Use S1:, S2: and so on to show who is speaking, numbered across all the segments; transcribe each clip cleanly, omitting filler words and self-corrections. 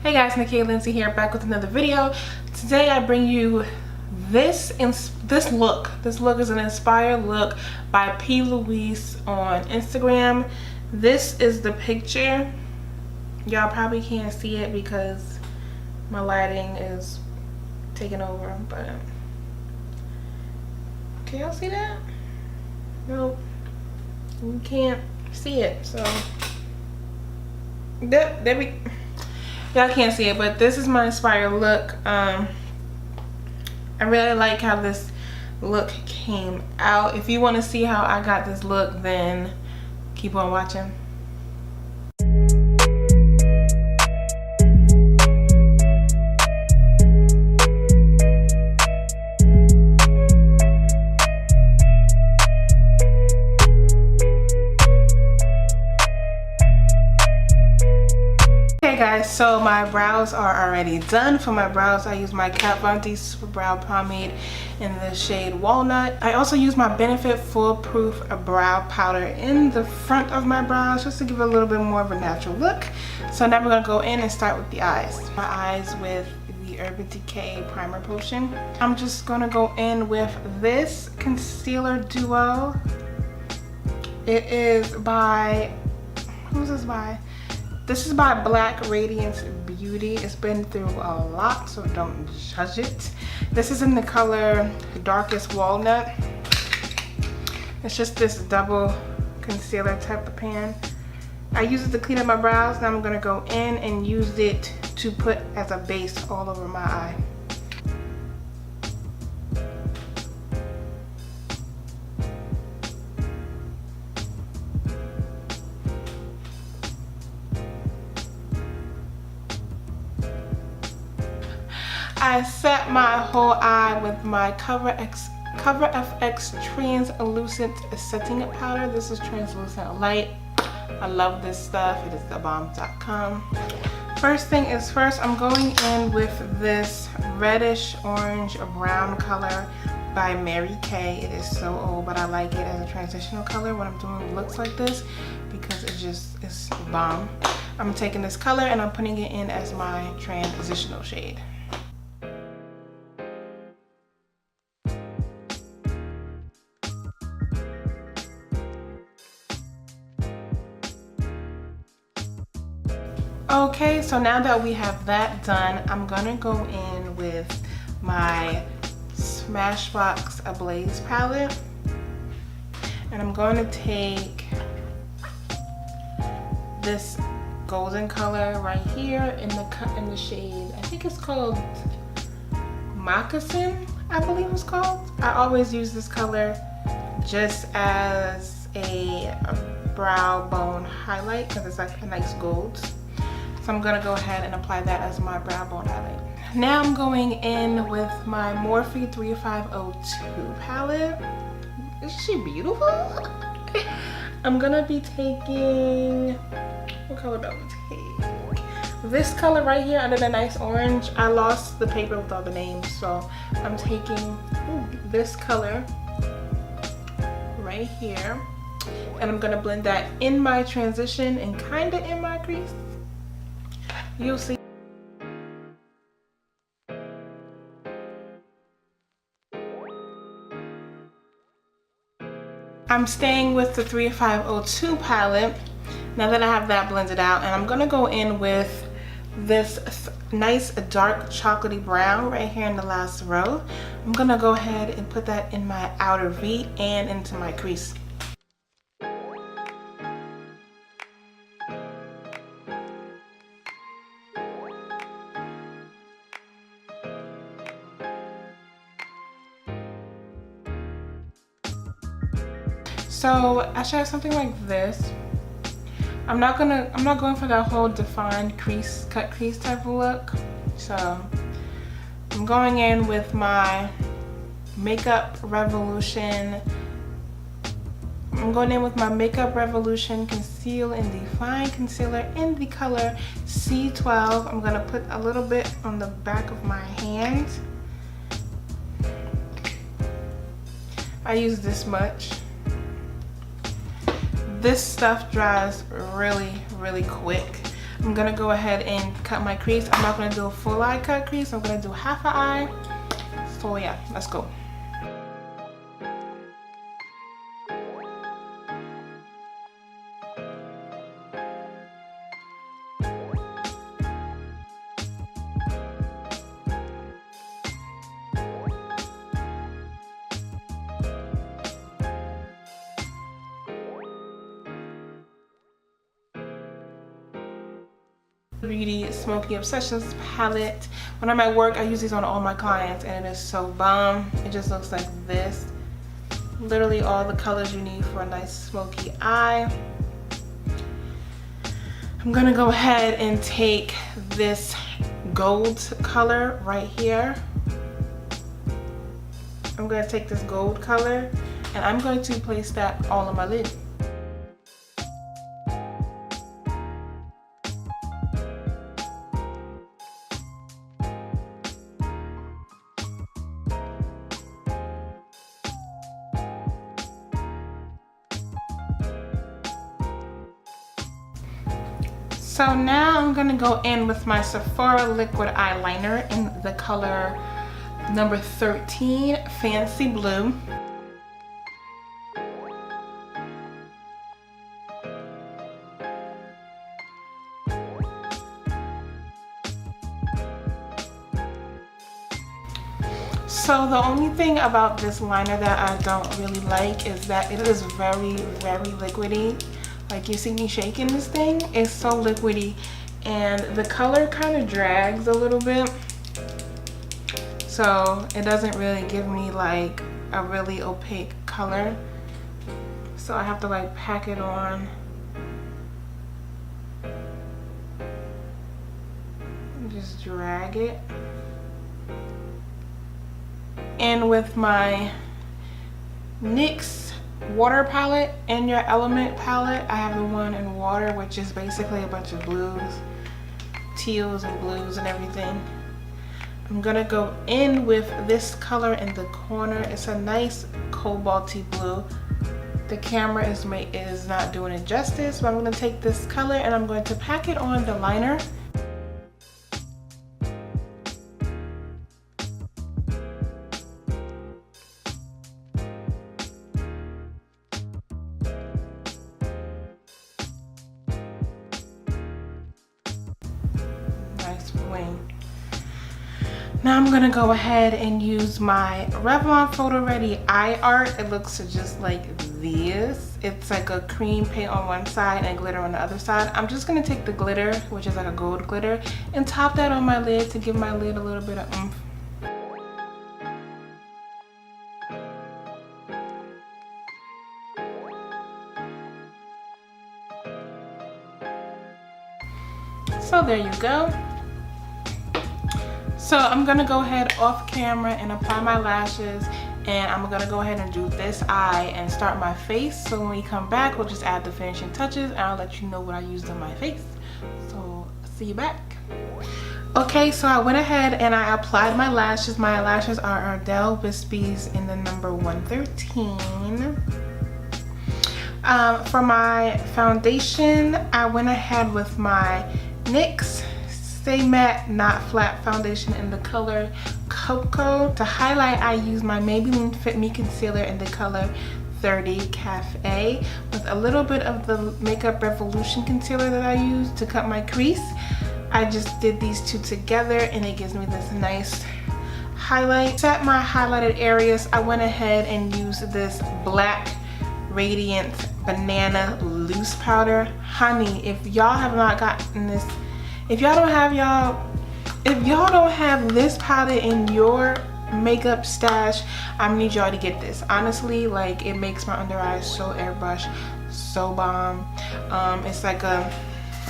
S1: Hey guys, Nikki Lindsay here, back with another video. Today I bring you this look. This look is an inspired look by Plouise on Instagram. This is the picture. Y'all probably can't see it because my lighting is taking over, but can y'all see that? No, you can't see it. So there we. Y'all can't see it, but this is my inspired look. I really like how this look came out. If you want to see how I got this look, then keep on watching. Guys, so my brows are already done. For my brows, I use my Kat Von D Super Brow Pomade in the shade Walnut. I also use my Benefit Foolproof Brow Powder in the front of my brows just to give it a little bit more of a natural look. So now we're gonna go in and start with the eyes. My eyes with the Urban Decay Primer Potion. I'm just gonna go in with this concealer duo. It is by, who's this by? This is by Black Radiance Beauty. It's been through a lot, so don't judge it. This is in the color Darkest Walnut. It's just this double concealer type of pan. I use it to clean up my brows. Now I'm gonna go in and use it to put as a base all over my eye. I set my whole eye with my Cover FX Translucent Setting Powder. This is translucent light. I love this stuff. It is thebomb.com. First thing is first, I'm going in with this reddish orange brown color by Mary Kay. It is so old, but I like it as a transitional color when I'm doing looks like this because it's bomb. I'm taking this color and I'm putting it in as my transitional shade. Okay, so now that we have that done, I'm gonna go in with my Smashbox Ablaze palette, and I'm going to take this golden color right here in the shade. I think it's called Moccasin, I believe it's called. I always use this color just as a brow bone highlight because it's like a nice gold. So I'm gonna go ahead and apply that as my brow bone highlight. Now I'm going in with my Morphe 3502 palette. Isn't she beautiful? I'm gonna be taking, what color do I want to take? This color right here under the nice orange. I lost the paper with all the names, so I'm taking this color right here. And I'm gonna blend that in my transition and kinda in my crease. You'll see. I'm staying with the 3502 palette now that I have that blended out, and I'm gonna go in with this nice dark chocolatey brown right here in the last row. I'm gonna go ahead and put that in my outer V and into my crease. So I should have something like this. I'm not going for that whole defined crease, cut crease type of look. So I'm going in with my Makeup Revolution. I'm going in with my Makeup Revolution Conceal and Define Concealer in the color C12. I'm gonna put a little bit on the back of my hand. I use this much. This stuff dries really quick. I'm gonna go ahead and cut my crease. I'm not gonna do a full eye cut crease. I'm gonna do half an eye. So yeah, let's go. Beauty Smoky Obsessions palette. When I'm at work, I use these on all my clients and it is so bomb. It just looks like this. Literally all the colors you need for a nice smoky eye. I'm gonna go ahead and take this gold color right here. I'm gonna take this gold color and I'm going to place that all on my lid. So now I'm gonna go in with my Sephora liquid eyeliner in the color number 13, Fancy Blue. So the only thing about this liner that I don't really like is that it is very, very liquidy. Like you see me shaking this thing, it's so liquidy and the color kind of drags a little bit. So it doesn't really give me like a really opaque color. So I have to like pack it on. Just drag it. And with my NYX water palette in your element palette, I have the one in water, which is basically a bunch of blues, teals and blues and everything. I'm gonna go in with this color in the corner. It's a nice cobalty blue. The camera is not doing it justice, but I'm gonna take this color and I'm going to pack it on the liner. Now I'm gonna go ahead and use my Revlon Photo Ready Eye Art. It looks just like this. It's like a cream paint on one side and glitter on the other side. I'm just gonna take the glitter, which is like a gold glitter, and top that on my lid to give my lid a little bit of oomph. So there you go. So I'm gonna go ahead off camera and apply my lashes, and I'm gonna go ahead and do this eye and start my face. So when we come back, we'll just add the finishing touches and I'll let you know what I used on my face. So see you back. Okay, so I went ahead and I applied my lashes. My lashes are Ardell Wispies in the number 113. For my foundation, I went ahead with my NYX Stay Matte Not Flat foundation in the color Cocoa. To highlight, I use my Maybelline Fit Me concealer in the color 30 Cafe with a little bit of the Makeup Revolution concealer that I use to cut my crease. I just did these two together and it gives me this nice highlight. To set my highlighted areas, I went ahead and used this black Radiant Banana Loose Powder. Honey, if y'all have not gotten this, if y'all don't have this powder in your makeup stash, I need y'all to get this. Honestly, like, it makes my under eyes so airbrush, so bomb. It's like a,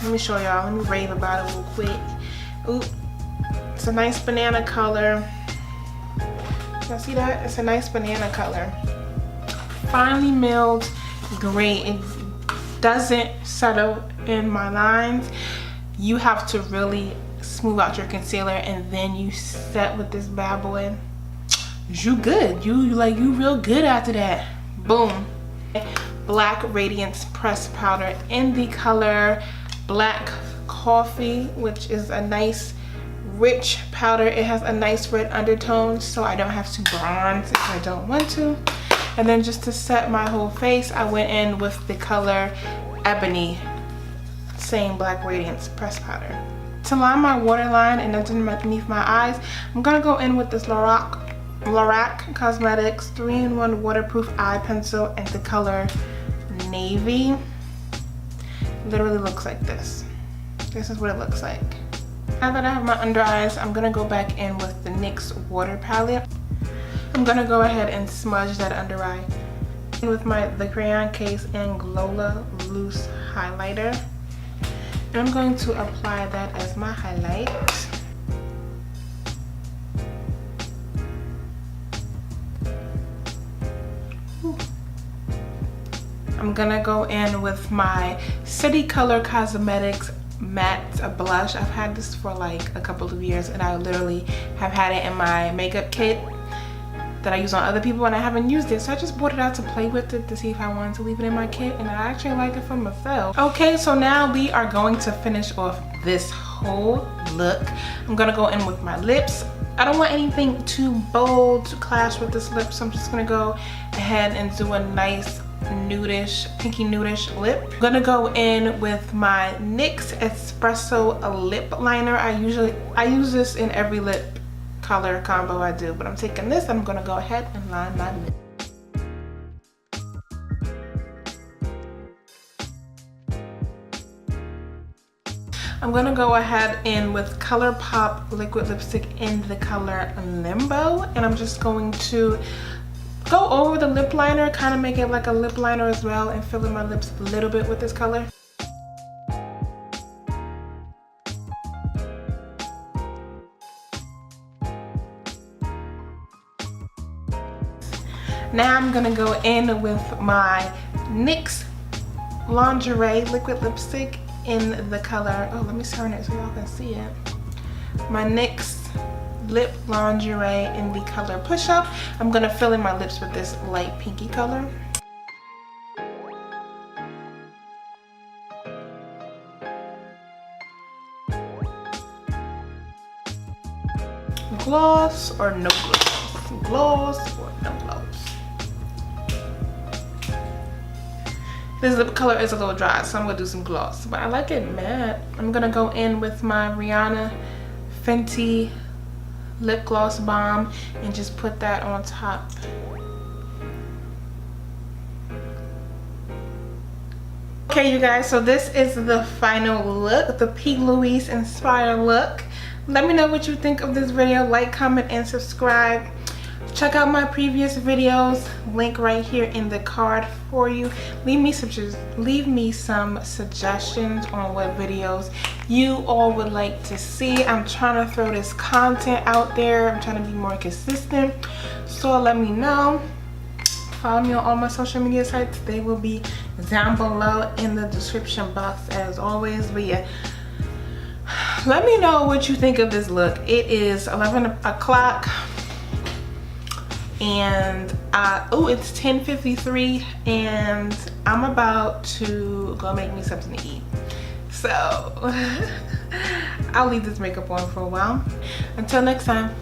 S1: let me show y'all, let me rave about it real quick. Ooh, it's a nice banana color. Y'all see that? It's a nice banana color. Finely milled, great. It doesn't settle in my lines. You have to really smooth out your concealer and then you set with this bad boy. You good. You real good after that. Boom. Black Radiance Pressed Powder in the color Black Coffee, which is a nice rich powder. It has a nice red undertone, so I don't have to bronze if I don't want to. And then just to set my whole face, I went in with the color Ebony, same Black Radiance press powder. To line my waterline and underneath my eyes, I'm gonna go in with this Lorac Cosmetics 3-in-1 waterproof eye pencil in the color Navy. Literally looks like this. This is what it looks like. Now that I have my under eyes, I'm gonna go back in with the NYX water palette. I'm gonna go ahead and smudge that under eye with the crayon case and Glola loose highlighter. And I'm going to apply that as my highlight. I'm gonna go in with my City Color Cosmetics matte blush. I've had this for like a couple of years, and I literally have had it in my makeup kit that I use on other people, and I haven't used it, so I just brought it out to play with it to see if I wanted to leave it in my kit, and I actually like it for myself. Okay, so now we are going to finish off this whole look. I'm gonna go in with my lips. I don't want anything too bold to clash with this lip, so I'm just gonna go ahead and do a nice nudish, pinky nudish lip. I'm gonna go in with my NYX Espresso lip liner. I use this in every lip color combo I do, but I'm taking this and I'm gonna go ahead and line my lip. I'm gonna go ahead in with ColourPop liquid lipstick in the color Limbo, and I'm just going to go over the lip liner, kind of make it like a lip liner as well, and fill in my lips a little bit with this color. Now I'm gonna go in with my NYX Lingerie liquid lipstick in the color, oh, let me turn it so y'all can see it. My NYX Lip Lingerie in the color Push Up. I'm gonna fill in my lips with this light pinky color. Gloss or no gloss? Gloss or no gloss? This lip color is a little dry, so I'm gonna do some gloss, but I like it matte. I'm gonna go in with my Rihanna Fenty lip gloss balm and just put that on top. Okay, you guys, so this is the final look, the Plouise inspired look. Let me know what you think of this video. Like, comment, and subscribe. Check out my previous videos, link right here in the card for you. Leave me some suggestions on what videos you all would like to see. I'm trying to throw this content out there. I'm trying to be more consistent, so let me know. Follow me on all my social media sites. They will be down below in the description box as always. But yeah, let me know what you think of this look. It is 11 o'clock. And oh, it's 10:53, and I'm about to go make me something to eat. So I'll leave this makeup on for a while. Until next time.